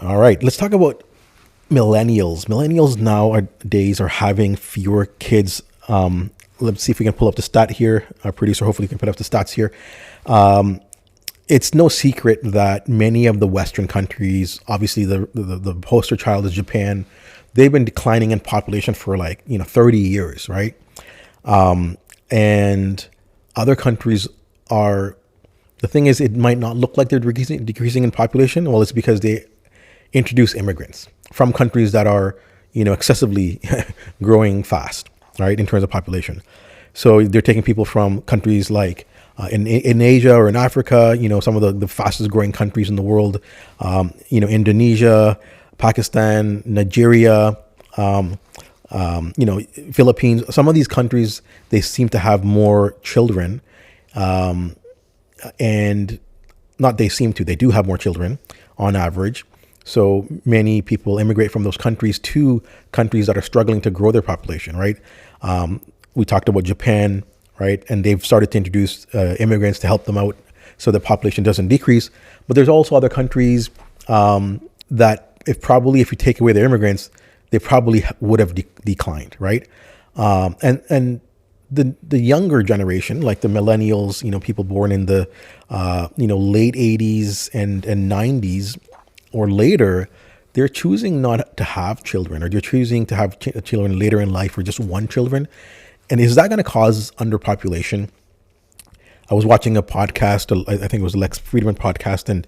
All right, let's talk about millennials. Millennials nowadays are having fewer kids. Let's see if we can pull up the stat here. Our producer hopefully can put up the stats here. It's no secret that many of the Western countries, obviously the poster child is Japan, they've been declining in population for 30 years, right? And other countries are, the thing is, it might not look like they're decreasing in population. Well, it's because they introduce immigrants from countries that are, excessively growing fast, right, in terms of population. So they're taking people from countries like in Asia or in Africa, some of the fastest growing countries in the world, Indonesia, Pakistan, Nigeria, Philippines. Some of these countries, they seem to have more children, and not they seem to, they do have more children on average. So many people immigrate from those countries to countries that are struggling to grow their population, right? We talked about Japan, right? And they've started to introduce immigrants to help them out so the population doesn't decrease. But there's also other countries that if you take away their immigrants, they probably would have declined, right? And the younger generation, like the millennials, people born in the late 80s and 90s or later, they're choosing not to have children, or they're choosing to have children later in life, or just one children. And is that going to cause underpopulation? I was watching a podcast, I think it was a Lex Friedman podcast, and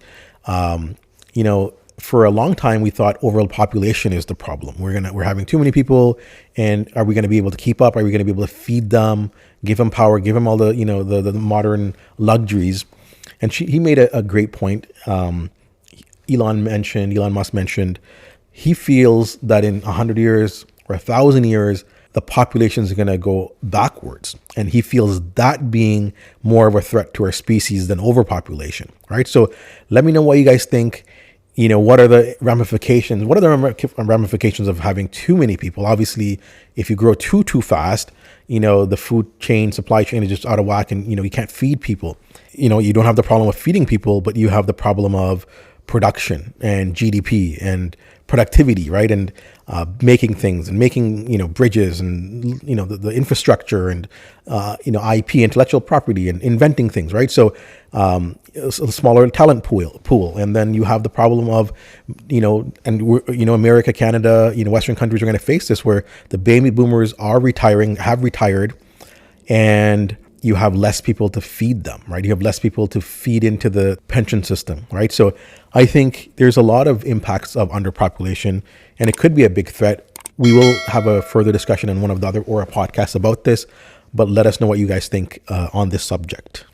for a long time we thought overall population is the problem. We're having too many people, and are we going to be able to keep up? Are we going to be able to feed them, give them power, give them all the the modern luxuries? And he made a great point. Elon Musk mentioned, he feels that in 100 years or 1,000 years, the population is going to go backwards. And he feels that being more of a threat to our species than overpopulation, right? So let me know what you guys think. What are the ramifications? What are the ramifications of having too many people? Obviously, if you grow too fast, the food chain, supply chain is just out of whack, and, you can't feed people. You don't have the problem of feeding people, but you have the problem of production and GDP and productivity, right? And making things and making, bridges and, the infrastructure and, IP, intellectual property, and inventing things, right? So a smaller talent pool. And then you have the problem of, America, Canada, Western countries are going to face this, where the baby boomers are have retired, and you have less people to feed them, right? You have less people to feed into the pension system, right? So I think there's a lot of impacts of underpopulation, and it could be a big threat. We will have a further discussion in one of the other Aura podcasts about this, but let us know what you guys think on this subject.